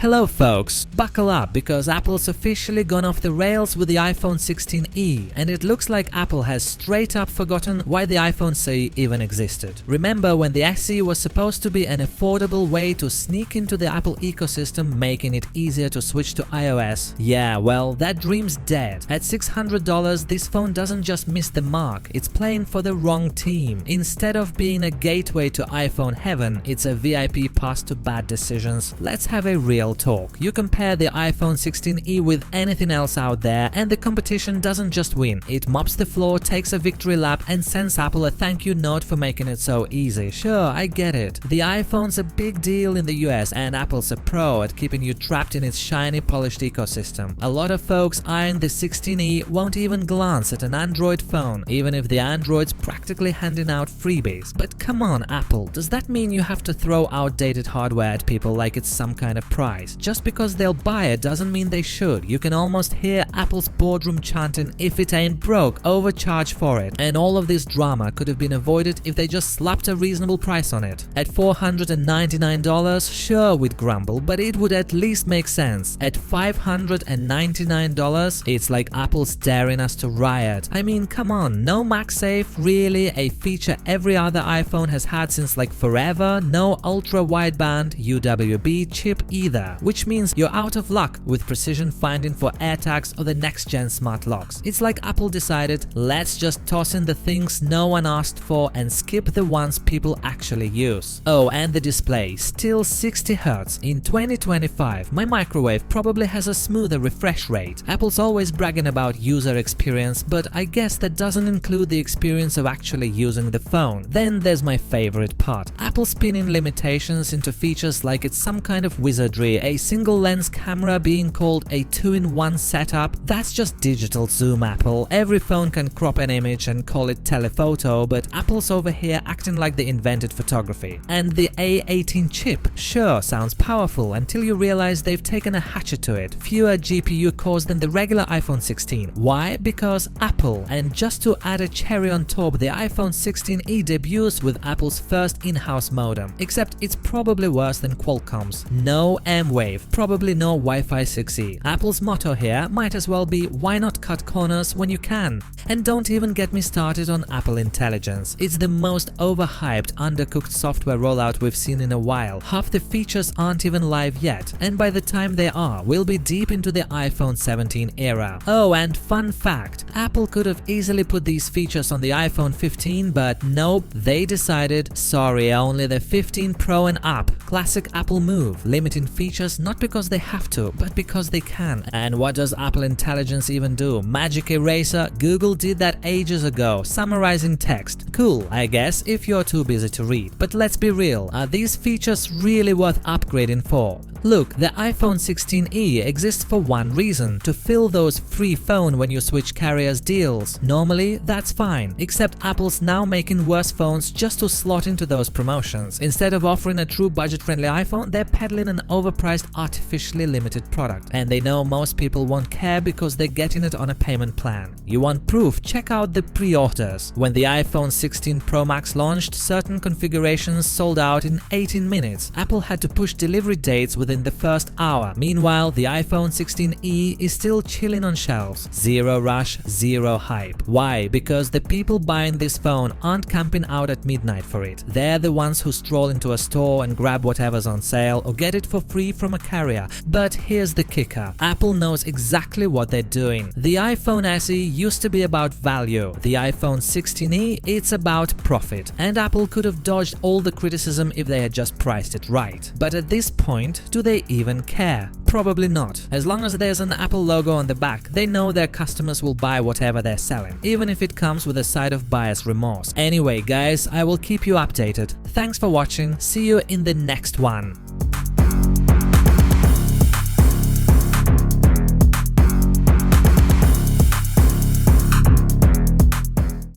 Hello folks, buckle up because Apple's officially gone off the rails with the iPhone 16e, and it looks like Apple has straight up forgotten why the iPhone SE even existed. Remember when the SE was supposed to be an affordable way to sneak into the Apple ecosystem, making it easier to switch to iOS? Yeah, well, that dream's dead. At $600, this phone doesn't just miss the mark, it's playing for the wrong team. Instead of being a gateway to iPhone heaven, it's a VIP pass to bad decisions. Let's have a real talk. You compare the iPhone 16e with anything else out there and the competition doesn't just win, it mops the floor, takes a victory lap and sends Apple a thank you note for making it so easy. Sure, I get it. The iPhone's a big deal in the US and Apple's a pro at keeping you trapped in its shiny polished ecosystem. A lot of folks eyeing the 16e won't even glance at an Android phone, even if the Android's practically handing out freebies. But come on Apple, does that mean you have to throw outdated hardware at people like it's some kind of prize? Just because they'll buy it doesn't mean they should. You can almost hear Apple's boardroom chanting, if it ain't broke, overcharge for it. And all of this drama could have been avoided if they just slapped a reasonable price on it. At $499, sure we'd grumble, but it would at least make sense. At $599, it's like Apple's daring us to riot. I mean, come on, no MagSafe, really? A feature every other iPhone has had since like forever? No ultra-wideband UWB chip either. Which means you're out of luck with precision finding for AirTags or the next-gen smart locks. It's like Apple decided, let's just toss in the things no one asked for and skip the ones people actually use. Oh, and the display, still 60Hz. In 2025, my microwave probably has a smoother refresh rate. Apple's always bragging about user experience, but I guess that doesn't include the experience of actually using the phone. Then there's my favorite part. Apple spinning limitations into features like it's some kind of wizardry. A single lens camera being called a 2-in-1 setup, that's just digital zoom, Apple. Every phone can crop an image and call it telephoto, but Apple's over here acting like they invented photography. And the A18 chip, sure, sounds powerful until you realize they've taken a hatchet to it. Fewer GPU cores than the regular iPhone 16. Why? Because Apple. And just to add a cherry on top, the iPhone 16e debuts with Apple's first in-house modem. Except it's probably worse than Qualcomm's. No M-Wave, probably no Wi-Fi 6E. Apple's motto here might as well be, why not cut corners when you can? And don't even get me started on Apple Intelligence. It's the most overhyped, undercooked software rollout we've seen in a while. Half the features aren't even live yet, and by the time they are, we'll be deep into the iPhone 17 era. Oh, and fun fact, Apple could have easily put these features on the iPhone 15, but nope, they decided, sorry, only the 15 Pro and up. Classic Apple move, limiting features not because they have to, but because they can. And what does Apple Intelligence even do? Magic eraser? Google did that ages ago, summarizing text. Cool, I guess, if you're too busy to read. But let's be real, are these features really worth upgrading for? Look, the iPhone 16e exists for one reason, to fill those free phone when you switch carriers deals. Normally, that's fine, except Apple's now making worse phones just to slot into those promotions. Instead of offering a true budget-friendly iPhone, they're peddling an overpriced, artificially limited product. And they know most people won't care because they're getting it on a payment plan. You want proof? Check out the pre-orders. When the iPhone 16 Pro Max launched, certain configurations sold out in 18 minutes. Apple had to push delivery dates within the first hour. Meanwhile, the iPhone 16e is still chilling on shelves. Zero rush, zero hype. Why? Because the people buying this phone aren't camping out at midnight for it. They're the ones who stroll into a store and grab whatever's on sale or get it for free from a carrier. But here's the kicker. Apple knows exactly what they're doing. The iPhone SE used to be about value. The iPhone 16e, it's about profit. And Apple could have dodged all the criticism if they had just priced it right. But at this point, do they even care? Probably not. As long as there's an Apple logo on the back, they know their customers will buy whatever they're selling, even if it comes with a side of buyer's remorse. Anyway, guys, I will keep you updated. Thanks for watching. See you in the next one.